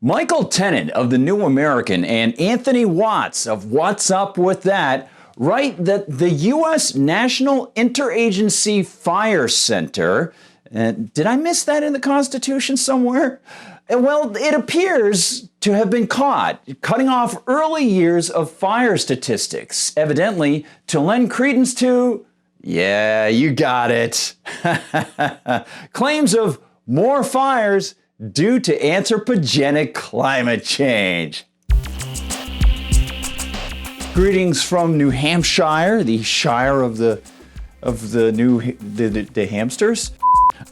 Michael Tennant of the New American and Anthony Watts of WattsUpWithThat write that the U.S. National Interagency Fire Center, did I miss that in the Constitution somewhere? Well, it appears to have been caught cutting off early years of fire statistics, evidently to lend credence to, yeah, you got it, claims of more fires due to anthropogenic climate change. Greetings from New Hampshire, the Shire of the hamsters.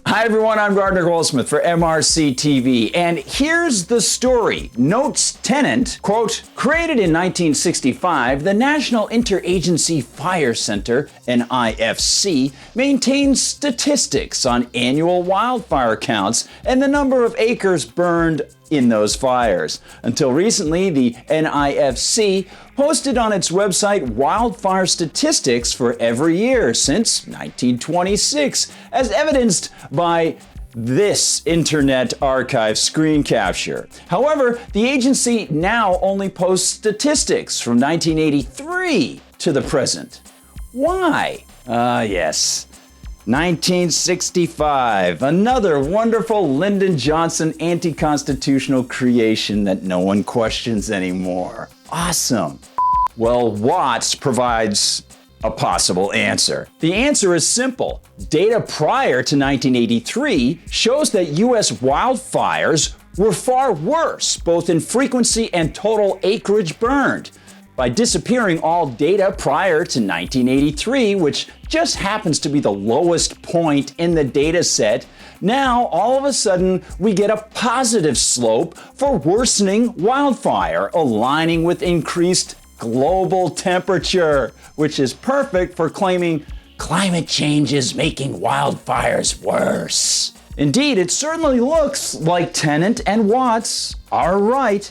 Hi everyone, I'm Gardner Goldsmith for MRC-TV, and here's the story. Notes Tennant, quote, created in 1965, the National Interagency Fire Center, NIFC, maintains statistics on annual wildfire counts and the number of acres burned in those fires. Until recently, the NIFC posted on its website wildfire statistics for every year since 1926, as evidenced by this Internet Archive screen capture. However, the agency now only posts statistics from 1983 to the present. Why? Yes. 1965, another wonderful Lyndon Johnson anti-constitutional creation that no one questions anymore. Awesome. Well, Watts provides a possible answer. The answer is simple. Data prior to 1983 shows that U.S. wildfires were far worse, both in frequency and total acreage burned. By disappearing all data prior to 1983, which just happens to be the lowest point in the data set, now all of a sudden we get a positive slope for worsening wildfire, aligning with increased global temperature, which is perfect for claiming climate change is making wildfires worse. Indeed, it certainly looks like Tennant and Watts are right.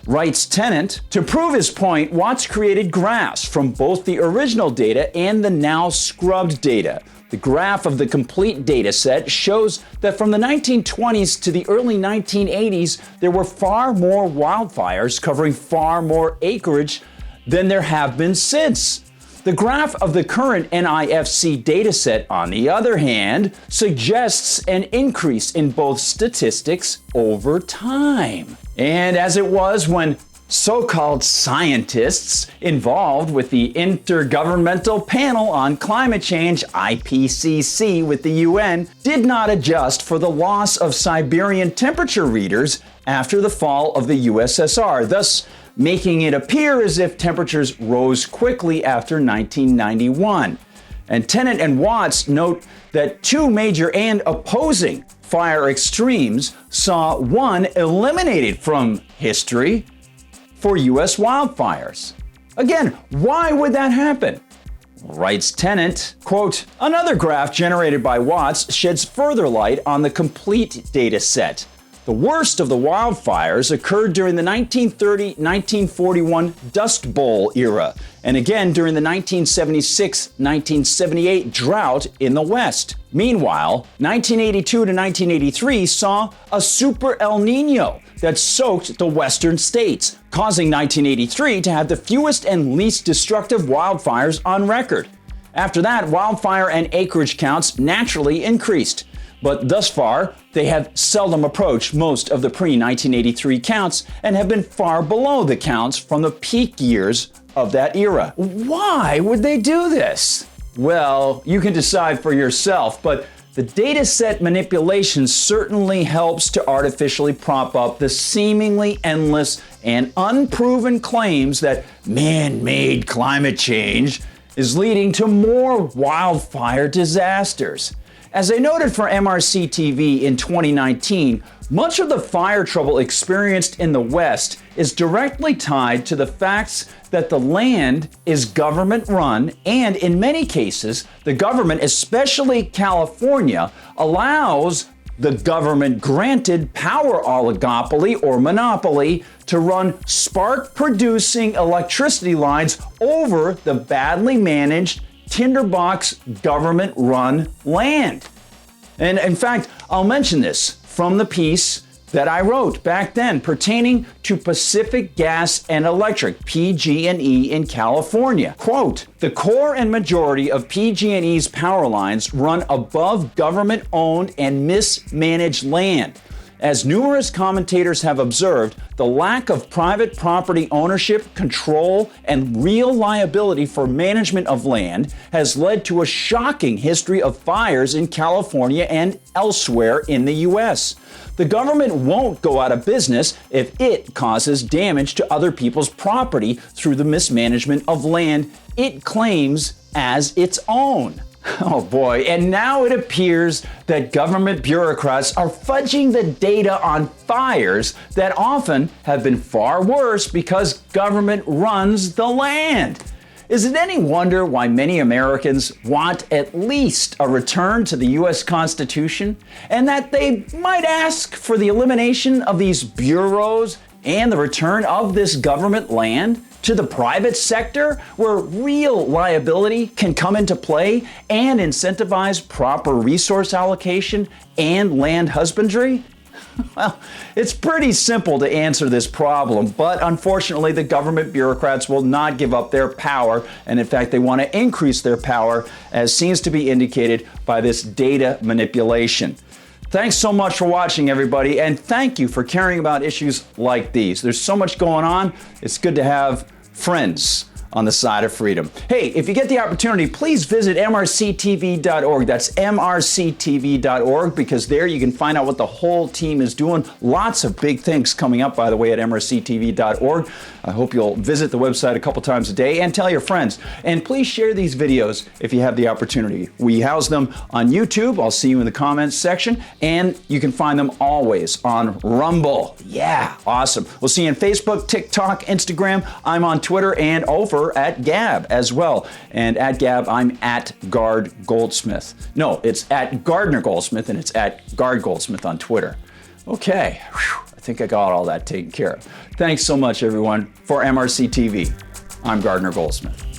Writes Tennant, to prove his point, Watts created graphs from both the original data and the now scrubbed data. The graph of the complete data set shows that from the 1920s to the early 1980s, there were far more wildfires covering far more acreage than there have been since. The graph of the current NIFC dataset, on the other hand, suggests an increase in both statistics over time. And as it was when so-called scientists involved with the Intergovernmental Panel on Climate Change, IPCC, with the UN, did not adjust for the loss of Siberian temperature readers after the fall of the USSR, thus making it appear as if temperatures rose quickly after 1991. And Tennant and Watts note that two major and opposing fire extremes saw one eliminated from history for U.S. wildfires. Again, why would that happen? Writes Tennant, quote, another graph generated by Watts sheds further light on the complete data set. The worst of the wildfires occurred during the 1930-1941 Dust Bowl era, and again during the 1976-1978 drought in the West. Meanwhile, 1982 to 1983 saw a super El Nino that soaked the western states, causing 1983 to have the fewest and least destructive wildfires on record. After that, wildfire and acreage counts naturally increased. But thus far, they have seldom approached most of the pre-1983 counts and have been far below the counts from the peak years of that era. Why would they do this? Well, you can decide for yourself, but the data set manipulation certainly helps to artificially prop up the seemingly endless and unproven claims that man-made climate change is leading to more wildfire disasters. As I noted for MRC-TV in 2019, much of the fire trouble experienced in the West is directly tied to the facts that the land is government-run, and in many cases, the government, especially California, allows the government-granted power oligopoly or monopoly to run spark-producing electricity lines over the badly managed tinderbox government-run land. And in fact, I'll mention this from the piece that I wrote back then pertaining to Pacific Gas and Electric, PG&E in California. Quote, the core and majority of PG&E's power lines run above government-owned and mismanaged land. As numerous commentators have observed, the lack of private property ownership, control, and real liability for management of land has led to a shocking history of fires in California and elsewhere in the U.S. The government won't go out of business if it causes damage to other people's property through the mismanagement of land it claims as its own. Oh boy, and now it appears that government bureaucrats are fudging the data on fires that often have been far worse because government runs the land. Is it any wonder why many Americans want at least a return to the U.S. Constitution and that they might ask for the elimination of these bureaus and the return of this government land to the private sector where real liability can come into play and incentivize proper resource allocation and land husbandry? Well, it's pretty simple to answer this problem, but unfortunately the government bureaucrats will not give up their power, and in fact they want to increase their power, as seems to be indicated by this data manipulation. Thanks so much for watching, everybody, and thank you for caring about issues like these. There's so much going on. It's good to have friends on the side of freedom. Hey, if you get the opportunity, please visit MRCTV.org. That's MRCTV.org, because there you can find out what the whole team is doing. Lots of big things coming up, by the way, at MRCTV.org. I hope you'll visit the website a couple times a day and tell your friends. And please share these videos if you have the opportunity. We house them on YouTube. I'll see you in the comments section. And you can find them always on Rumble. Yeah, awesome. We'll see you on Facebook, TikTok, Instagram. I'm on Twitter and over at Gab as well. And at Gab, I'm at Guard Goldsmith. No, it's at Gardner Goldsmith, and it's at Guard Goldsmith on Twitter. Okay, whew, I think I got all that taken care of. Thanks so much, everyone. For MRC TV, I'm Gardner Goldsmith.